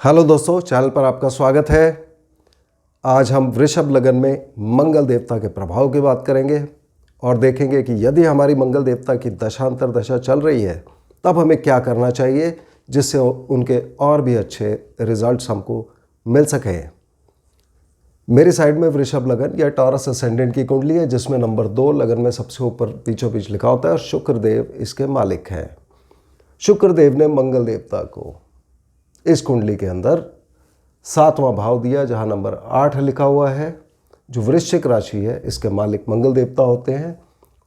Hello दोस्तों, channel पर आपका स्वागत है। आज हम वृषभ लगन में मंगल देवता के प्रभाव की बात करेंगे और देखेंगे कि यदि हमारी मंगल देवता की दशांतर दशा चल रही है तब हमें क्या करना चाहिए जिससे उनके और भी अच्छे रिजल्ट्स हमको मिल सकें। मेरी साइड में वृषभ लगन या टॉरस असेंडेंट की कुंडली है जिसमें नंबर 2 लगन में सबसे ऊपर बीचों बीच लिखा होता है और शुक्रदेव इसके मालिक हैं। शुक्रदेव ने मंगल देवता को इस कुंडली के अंदर 7वां भाव दिया जहां नंबर 8 लिखा हुआ है, जो वृश्चिक राशि है इसके मालिक मंगल देवता होते हैं,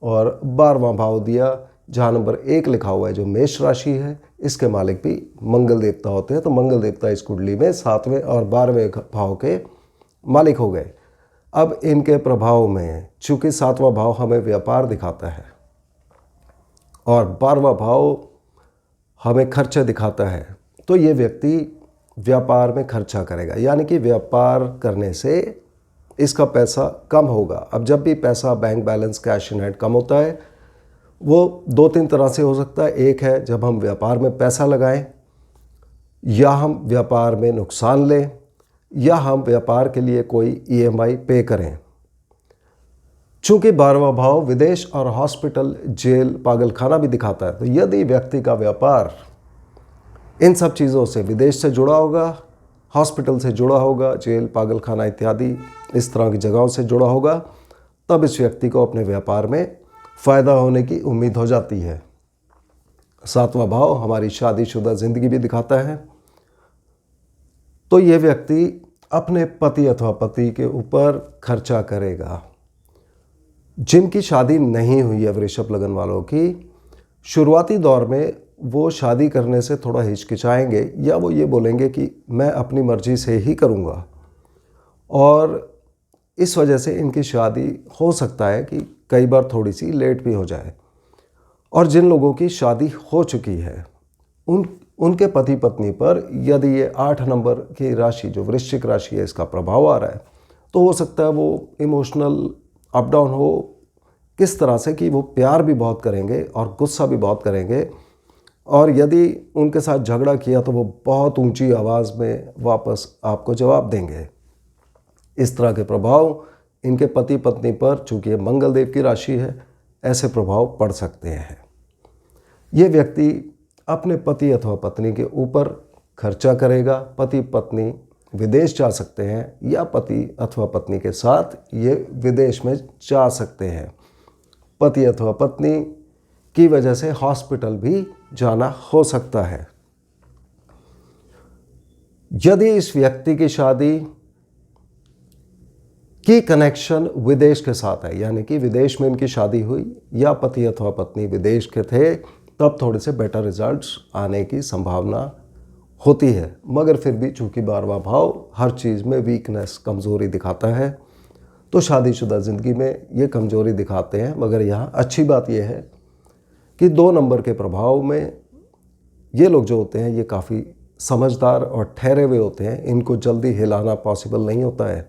और 12वां भाव दिया जहां नंबर 1 लिखा हुआ है जो मेष राशि है इसके मालिक भी मंगल देवता होते हैं। तो मंगल देवता इस कुंडली में 7वें और 12वें भाव के मालिक हो गए। अब इनके प्रभाव में चूंकि 7वां भाव हमें व्यापार दिखाता है और 12वां भाव हमें खर्चे दिखाता है, तो ये व्यक्ति व्यापार में खर्चा करेगा, यानी कि व्यापार करने से इसका पैसा कम होगा। अब जब भी पैसा bank balance cash in hand कम होता है वो 2-3 तरह से हो सकता है। एक है जब हम व्यापार में पैसा लगाएं, या हम व्यापार में नुकसान लें, या हम व्यापार के लिए कोई EMI पे करें। चूंकि 12वां भाव विदेश और हॉस्पिटल, जेल, पागलखाना भी दिखाता है, तो यदि व्यक्ति का व्यापार इन सब चीज़ों से, विदेश से जुड़ा होगा, हॉस्पिटल से जुड़ा होगा, जेल, पागलखाना इत्यादि इस तरह की जगहों से जुड़ा होगा, तब इस व्यक्ति को अपने व्यापार में फ़ायदा होने की उम्मीद हो जाती है। 7वां भाव हमारी शादीशुदा ज़िंदगी भी दिखाता है। तो ये व्यक्ति अपने पति अथवा पति के ऊपर खर्चा करेगा। जिनकी शादी नहीं हुई है वृषभ लगन वालों की, शुरुआती दौर में वो शादी करने से थोड़ा हिचकिचाएंगे, या वो ये बोलेंगे कि मैं अपनी मर्जी से ही करूँगा, और इस वजह से इनकी शादी हो सकता है कि कई बार थोड़ी सी लेट भी हो जाए। और जिन लोगों की शादी हो चुकी है उनके पति पत्नी पर यदि ये 8 नंबर की राशि जो वृश्चिक राशि है इसका प्रभाव आ रहा है, तो हो सकता है वो इमोशनल अप डाउन हो, किस तरह से कि वो प्यार भी बहुत करेंगे और गुस्सा भी बहुत करेंगे, और यदि उनके साथ झगड़ा किया तो वो बहुत ऊंची आवाज़ में वापस आपको जवाब देंगे। इस तरह के प्रभाव इनके पति पत्नी पर, चूँकि ये मंगल देव की राशि है, ऐसे प्रभाव पड़ सकते हैं। ये व्यक्ति अपने पति अथवा पत्नी के ऊपर खर्चा करेगा। पति पत्नी विदेश जा सकते हैं, या पति अथवा पत्नी के साथ ये विदेश में जा सकते हैं। पति अथवा पत्नी की वजह से हॉस्पिटल भी जाना हो सकता है। यदि इस व्यक्ति की शादी की कनेक्शन विदेश के साथ है, यानी कि विदेश में इनकी शादी हुई या पति अथवा पत्नी विदेश के थे, तब थोड़े से बेटर रिजल्ट्स आने की संभावना होती है। मगर फिर भी चूंकि 12वां भाव हर चीज़ में वीकनेस, कमज़ोरी दिखाता है, तो शादीशुदा ज़िंदगी में ये कमज़ोरी दिखाते हैं। मगर यहाँ अच्छी बात यह है कि 2 नंबर के प्रभाव में ये लोग जो होते हैं ये काफ़ी समझदार और ठहरे हुए होते हैं। इनको जल्दी हिलाना पॉसिबल नहीं होता है,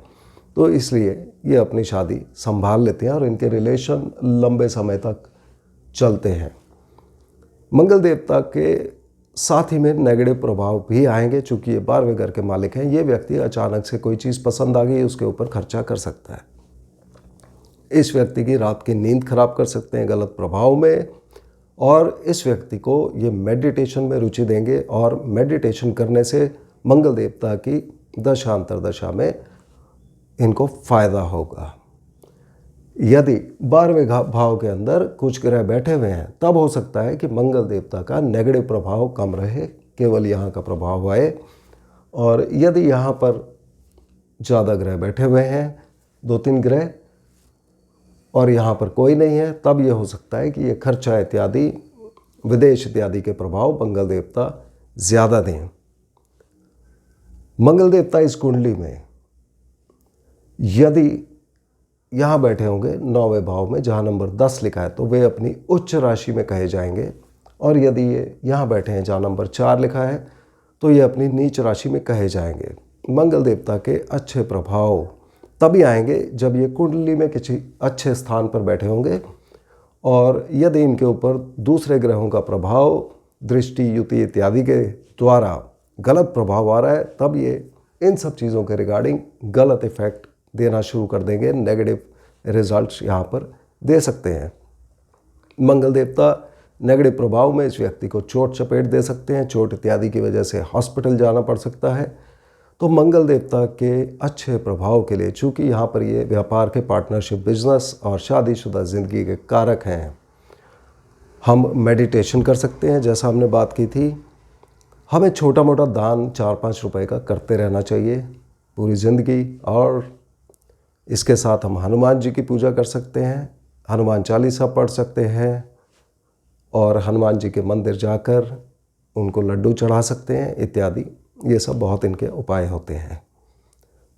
तो इसलिए ये अपनी शादी संभाल लेते हैं और इनके रिलेशन लंबे समय तक चलते हैं। मंगल देवता के साथ ही में नेगेटिव प्रभाव भी आएंगे। चूँकि ये 12वें घर के मालिक हैं, ये व्यक्ति अचानक से कोई चीज़ पसंद आ गई उसके ऊपर खर्चा कर सकता है। इस व्यक्ति की रात की नींद खराब कर सकते हैं गलत प्रभाव में, और इस व्यक्ति को ये मेडिटेशन में रुचि देंगे, और मेडिटेशन करने से मंगल देवता की दशांतर दशा में इनको फ़ायदा होगा। यदि 12वें भाव के अंदर कुछ ग्रह बैठे हुए हैं, तब हो सकता है कि मंगल देवता का नेगेटिव प्रभाव कम रहे, केवल यहाँ का प्रभाव आए। और यदि यहाँ पर ज़्यादा ग्रह बैठे हुए हैं, 2-3 ग्रह, और यहाँ पर कोई नहीं है, तब ये हो सकता है कि ये खर्चा इत्यादि, विदेश इत्यादि के प्रभाव मंगल देवता ज़्यादा दें। मंगल देवता इस कुंडली में यदि यहाँ बैठे होंगे 9वें भाव में जहाँ नंबर 10 लिखा है, तो वे अपनी उच्च राशि में कहे जाएंगे, और यदि ये यहाँ बैठे हैं जहाँ नंबर 4 लिखा है, तो ये अपनी नीच राशि में कहे जाएंगे। मंगल देवता के अच्छे प्रभाव तभी आएंगे जब ये कुंडली में किसी अच्छे स्थान पर बैठे होंगे, और यदि इनके ऊपर दूसरे ग्रहों का प्रभाव, दृष्टि, युति इत्यादि के द्वारा गलत प्रभाव आ रहा है, तब ये इन सब चीज़ों के रिगार्डिंग गलत इफ़ेक्ट देना शुरू कर देंगे, नेगेटिव रिजल्ट्स यहाँ पर दे सकते हैं। मंगल देवता नेगेटिव प्रभाव में इस व्यक्ति को चोट चपेट दे सकते हैं, चोट इत्यादि की वजह से हॉस्पिटल जाना पड़ सकता है। तो मंगल देवता के अच्छे प्रभाव के लिए, चूँकि यहाँ पर ये व्यापार के, पार्टनरशिप, बिजनेस और शादीशुदा ज़िंदगी के कारक हैं, हम मेडिटेशन कर सकते हैं। जैसा हमने बात की थी, हमें छोटा मोटा दान 4-5 रुपए का करते रहना चाहिए पूरी ज़िंदगी। और इसके साथ हम हनुमान जी की पूजा कर सकते हैं, हनुमान चालीसा पढ़ सकते हैं और हनुमान जी के मंदिर जाकर उनको लड्डू चढ़ा सकते हैं इत्यादि। ये सब बहुत इनके उपाय होते हैं।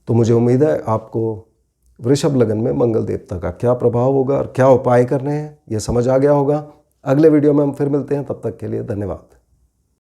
तो मुझे उम्मीद है आपको वृषभ लगन में मंगल देवता का क्या प्रभाव होगा और क्या उपाय करने हैं ये समझ आ गया होगा। अगले वीडियो में हम फिर मिलते हैं, तब तक के लिए धन्यवाद।